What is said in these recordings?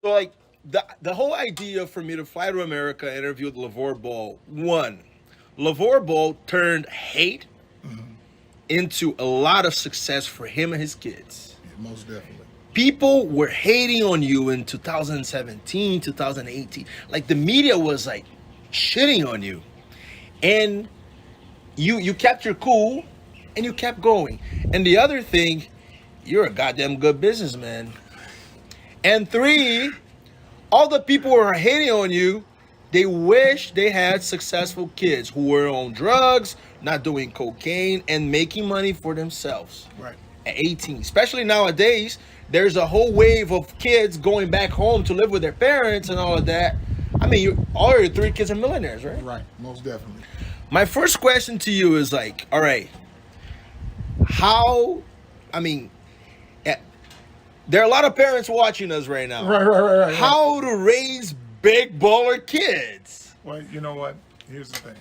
So like the whole idea for me to fly to America and interview with LaVar Ball, one, LaVar Ball turned hate into a lot of success for him and his kids. Yeah, most definitely. People were hating on you in 2017, 2018. Like the media was like shitting on you. And you kept your cool and you kept going. And the other thing, you're a goddamn good businessman. And three, all the people who are hating on you, they wish they had successful kids who were on drugs, not doing cocaine, and making money for themselves. Right. At 18. Especially nowadays, there's a whole wave of kids going back home to live with their parents and all of that. I mean, all your three kids are millionaires, right? Right, most definitely. My first question to you is like, all right, how, I mean, there are a lot of parents watching us right now. Right. How to raise big baller kids? Well, you know what? Here's the thing.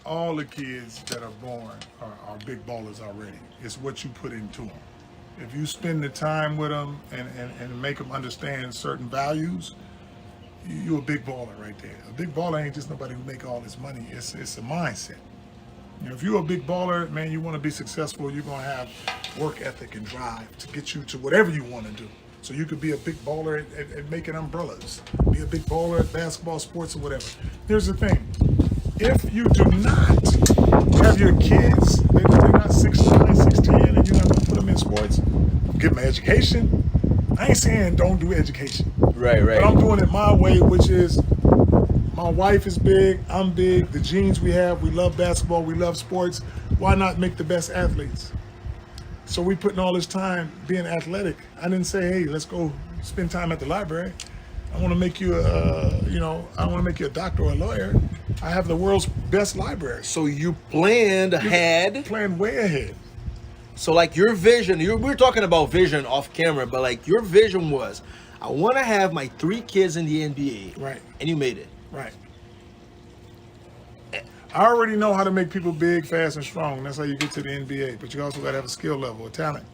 All the kids that are born are big ballers already. It's what you put into them. If you spend the time with them and make them understand certain values, you're a big baller right there. A big baller ain't just nobody who make all this money. It's a mindset. You know, if you're a big baller, man, you want to be successful, you're going to have work ethic and drive to get you to whatever you want to do. So you could be a big baller at making umbrellas, be a big baller at basketball, sports, or whatever. Here's the thing. If you do not have your kids, they're not 6'9", 6'10", and you're not going to put them in sports, give them an education. I ain't saying don't do education. Right. But I'm doing it my way, which is my wife is big, I'm big, the genes we have, we love basketball, we love sports. Why not make the best athletes? So we putting all this time being athletic. I didn't say, hey, let's go spend time at the library. I want to make you I want to make you a doctor or a lawyer. I have the world's best library. So you planned ahead. Planned way ahead. So like your vision, we were talking about vision off camera, but like your vision was, I want to have my three kids in the NBA. Right. And you made it. Right. I already know how to make people big, fast, and strong. That's how you get to the NBA. But you also got to have a skill level, a talent.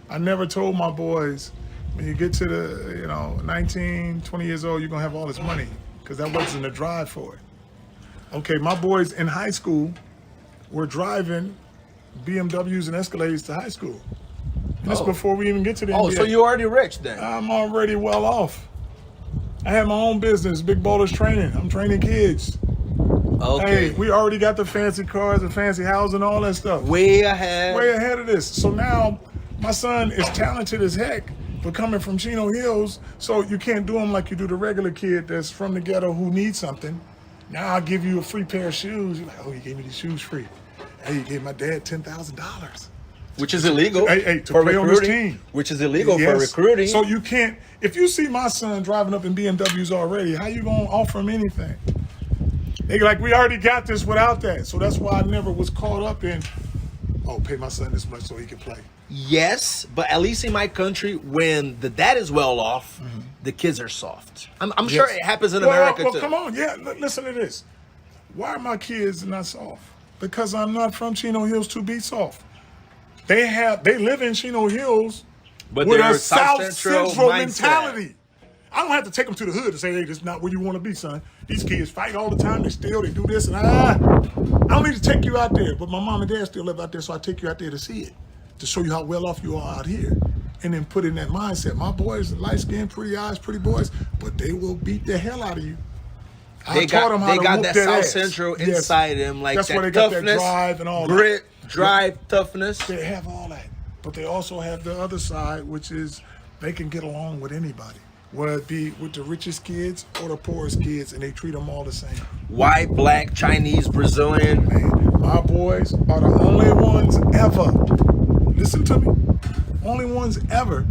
I never told my boys, when you get to the 19, 20 years old, you're going to have all this money, because that wasn't the drive for it. Okay, my boys in high school were driving BMWs and Escalades to high school. And that's before we even get to the NBA. Oh, so you're already rich then? I'm already well off. I have my own business, Big Ballers Training. I'm training kids. Okay. Hey, we already got the fancy cars, the fancy house, and all that stuff. Way ahead. Way ahead of this. So now my son is talented as heck, but coming from Chino Hills, so you can't do him like you do the regular kid that's from the ghetto who needs something. Now I'll give you a free pair of shoes. You're like, oh, you gave me these shoes free. Hey, you gave my dad $10,000. Which is illegal. Hey, to play on this team. Which is illegal for recruiting. So you can't, if you see my son driving up in BMWs already, how you gonna offer him anything? They like, we already got this without that. So that's why I never was caught up in, pay my son this much so he can play. Yes, but at least in my country, when the dad is well off, the kids are soft. I'm sure it happens in America too. Well, come on, listen to this. Why are my kids not soft? Because I'm not from Chino Hills to be soft. They live in Chino Hills, but with they're a South Central mindset. mentality. I don't have to take them to the hood and say, hey, this is not where you want to be, son. These kids fight all the time, they steal, they do this, and I don't need to take you out there, but my mom and dad still live out there, so I take you out there to see it, to show you how well off you are out here, and then put in that mindset. My boys, light-skinned, pretty eyes, pretty boys, but they will beat the hell out of you. They got that South Central inside them, like that's that where they toughness, got that drive and all grit, that. drive, toughness. They have all that, but they also have the other side, which is they can get along with anybody, whether it be with the richest kids or the poorest kids, and they treat them all the same. White, black, Chinese, Brazilian. Man, my boys are the only ones ever, listen to me, only ones ever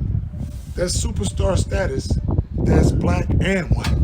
that's superstar status that's black and white.